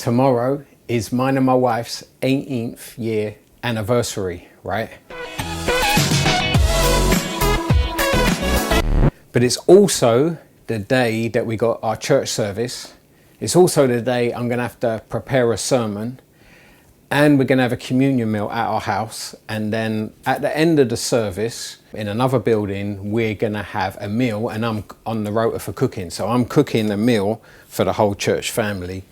Tomorrow is mine and my wife's 18th year anniversary, right? But it's also the day that we got our church service. It's also the day I'm gonna have to prepare a sermon, and we're gonna have a communion meal at our house. And then at the end of the service, in another building, we're gonna have a meal, and I'm on the rota for cooking. So I'm cooking a meal for the whole church family,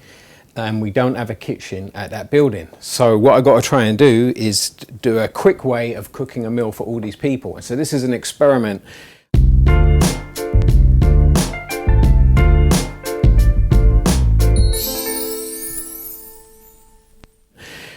and we don't have a kitchen at that building. So what I gotta try and do is do a quick way of cooking a meal for all these people. And so this is an experiment.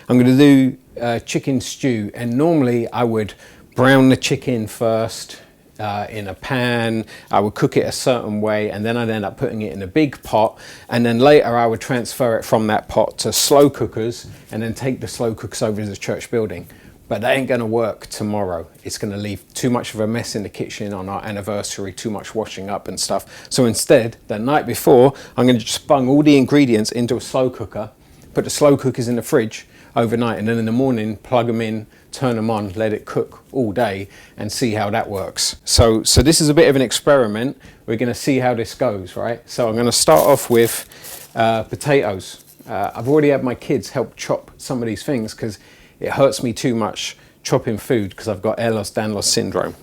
I'm going to do chicken stew, and normally I would brown the chicken first in a pan. I would cook it a certain way, and then I'd end up putting it in a big pot, and then later I would transfer it from that pot to slow cookers and then take the slow cookers over to the church building. But that ain't going to work tomorrow. It's going to leave too much of a mess in the kitchen on our anniversary, too much washing up and stuff. So instead, the night before, I'm going to just bung all the ingredients into a slow cooker, put the slow cookers in the fridge overnight, and then in the morning plug them in, turn them on, let it cook all day and see how that works. So this is a bit of an experiment. We're going to see how this goes, right? So I'm going to start off with potatoes. I've already had my kids help chop some of these things because it hurts me too much chopping food because I've got Ehlers-Danlos syndrome.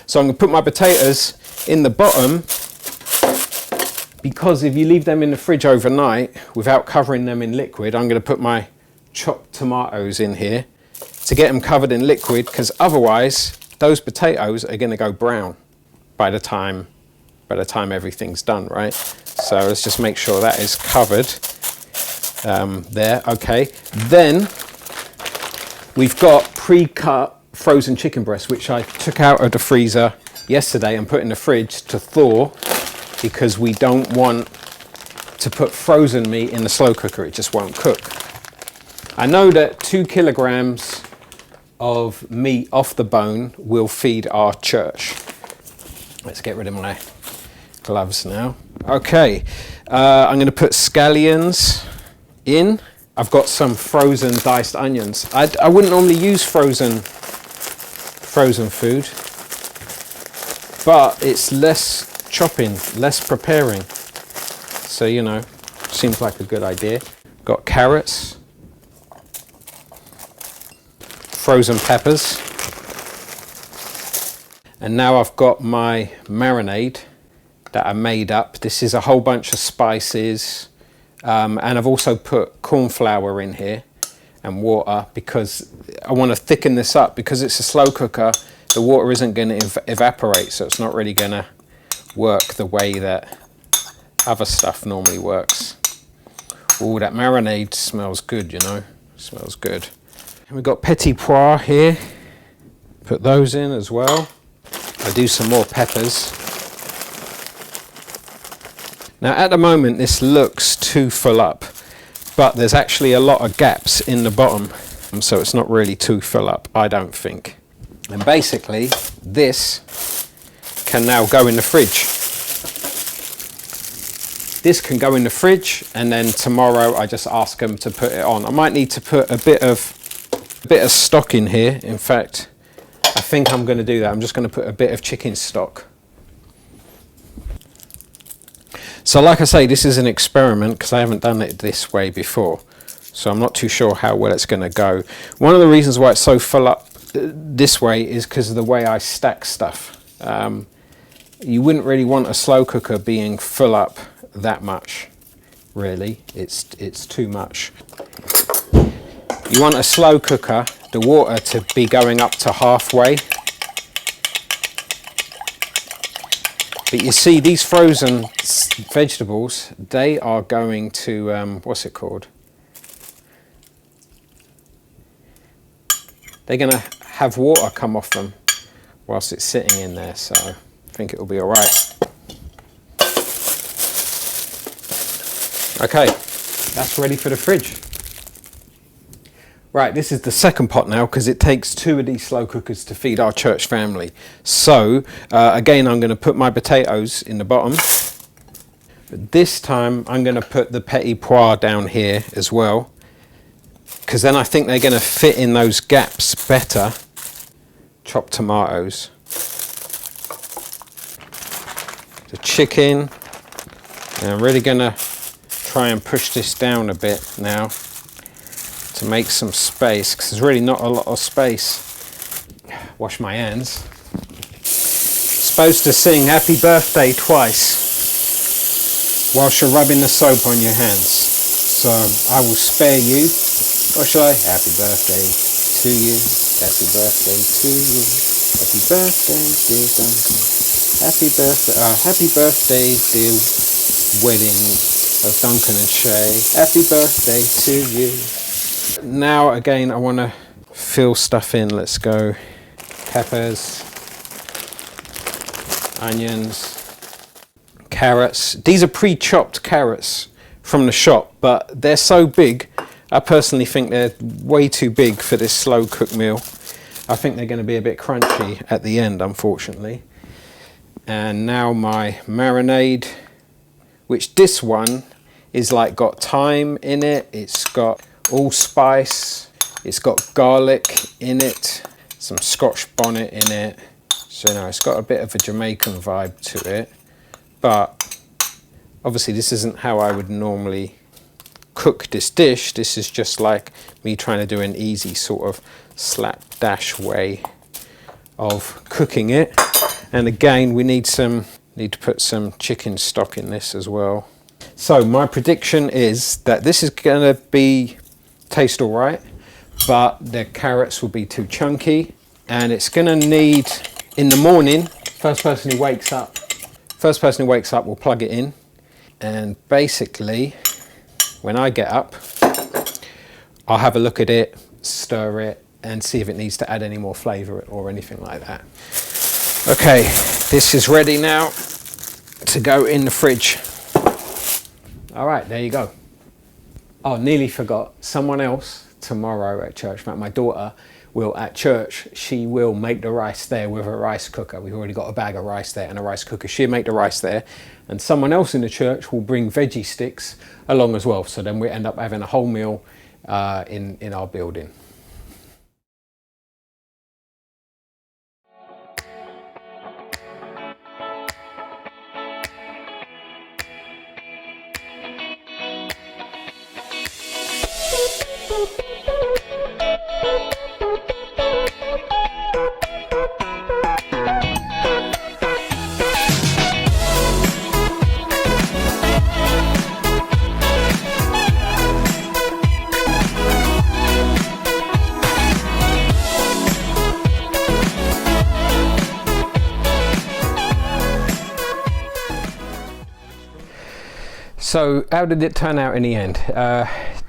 So I'm going to put my potatoes in the bottom, because if you leave them in the fridge overnight without covering them in liquid, I'm going to put my chopped tomatoes in here to get them covered in liquid, because otherwise those potatoes are going to go brown by the time everything's done, right? So let's just make sure that is covered there. Okay, then we've got pre-cut frozen chicken breasts, which I took out of the freezer yesterday and put in the fridge to thaw, because we don't want to put frozen meat in the slow cooker. It just won't cook. I know that 2 kilograms of meat off the bone will feed our church. Let's get rid of my gloves now. Okay, I'm going to put scallions in. I've got some frozen diced onions. I wouldn't normally use frozen food, but it's less chopping, less preparing. So, you know, seems like a good idea. Got carrots, frozen peppers, and now I've got my marinade that I made up. This is a whole bunch of spices, and I've also put corn flour in here and water, because I want to thicken this up. Because it's a slow cooker, the water isn't going to evaporate, so it's not really going to work the way that other stuff normally works. Oh, that marinade smells good, you know, smells good. And we've got petit pois here, put those in as well. I'll do some more peppers. Now at the moment this looks too full up, but there's actually a lot of gaps in the bottom, so it's not really too full up, I don't think. And basically this can now go in the fridge. This can go in the fridge, and then tomorrow I just ask them to put it on. I might need to put a bit of stock in here. In fact, I think I'm going to do that. I'm just going to put a bit of chicken stock. So like I say, this is an experiment because I haven't done it this way before. So I'm not too sure how well it's going to go. One of the reasons why it's so full up this way is because of the way I stack stuff. You wouldn't really want a slow cooker being full up that much, really. It's too much. You want a slow cooker, the water to be going up to halfway. But you see, these frozen vegetables, they are going to, what's it called? They're going to have water come off them whilst it's sitting in there, so I think it'll be all right. Okay, that's ready for the fridge. Right, this is the second pot now, because it takes 2 of these slow cookers to feed our church family. So, again, I'm going to put my potatoes in the bottom. But this time I'm going to put the petit pois down here as well, because then I think they're going to fit in those gaps better. Chopped tomatoes. The chicken. And I'm really going to try and push this down a bit now to make some space, because there's really not a lot of space. Wash my hands. Supposed to sing happy birthday twice whilst you're rubbing the soap on your hands. So I will spare you. Or shall I? Happy birthday to you. Happy birthday to you. Happy birthday, dear Duncan. Happy birthday, dear wedding of Duncan and Shay. Happy birthday to you. Now again, I want to fill stuff in. Let's go. Peppers, onions, carrots. These are pre-chopped carrots from the shop, but they're so big. I personally think they're way too big for this slow cook meal. I think they're going to be a bit crunchy at the end, unfortunately. And now my marinade, which this one is like got thyme in it. It's got allspice. It's got garlic in it. Some Scotch bonnet in it. So now it's got a bit of a Jamaican vibe to it. But obviously this isn't how I would normally cook this dish. This is just like me trying to do an easy sort of slapdash way of cooking it. And again, we need to put some chicken stock in this as well. So my prediction is that this is going to taste all right, but the carrots will be too chunky, and it's going to need, in the morning, first person who wakes up will plug it in, and basically when I get up I'll have a look at it, stir it, and see if it needs to add any more flavour or anything like that. Okay, this is ready now to go in the fridge. All right, there you go. Oh, nearly forgot. Someone else tomorrow at church, my daughter, will at church, she will make the rice there with a rice cooker. We've already got a bag of rice there and a rice cooker. She'll make the rice there. And someone else in the church will bring veggie sticks along as well. So then we end up having a whole meal in our building. So how did it turn out in the end?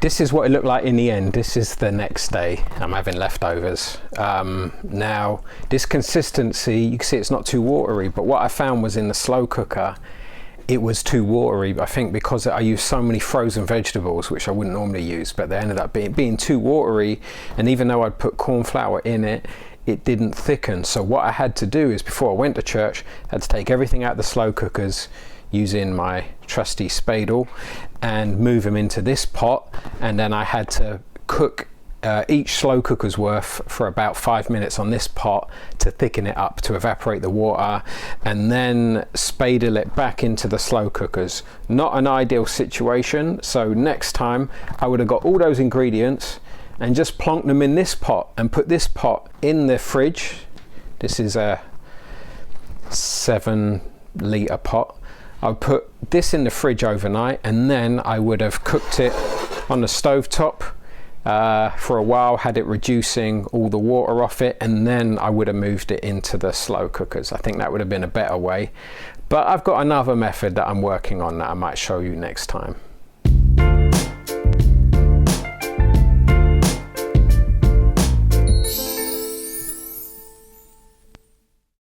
This is what it looked like in the end. This is the next day. I'm having leftovers. Now, this consistency, you can see it's not too watery, but what I found was in the slow cooker, it was too watery. I think because I used so many frozen vegetables, which I wouldn't normally use, but they ended up being too watery. And even though I'd put corn flour in it, it didn't thicken. So what I had to do is, before I went to church, I had to take everything out of the slow cookers using my trusty spadle and move them into this pot, and then I had to cook each slow cooker's worth for about 5 minutes on this pot to thicken it up, to evaporate the water, and then spadle it back into the slow cookers. Not an ideal situation, so next time I would have got all those ingredients and just plonked them in this pot and put this pot in the fridge. This is a 7-litre pot. I would put this in the fridge overnight, and then I would have cooked it on the stovetop for a while, had it reducing all the water off it, and then I would have moved it into the slow cookers. I think that would have been a better way. But I've got another method that I'm working on that I might show you next time.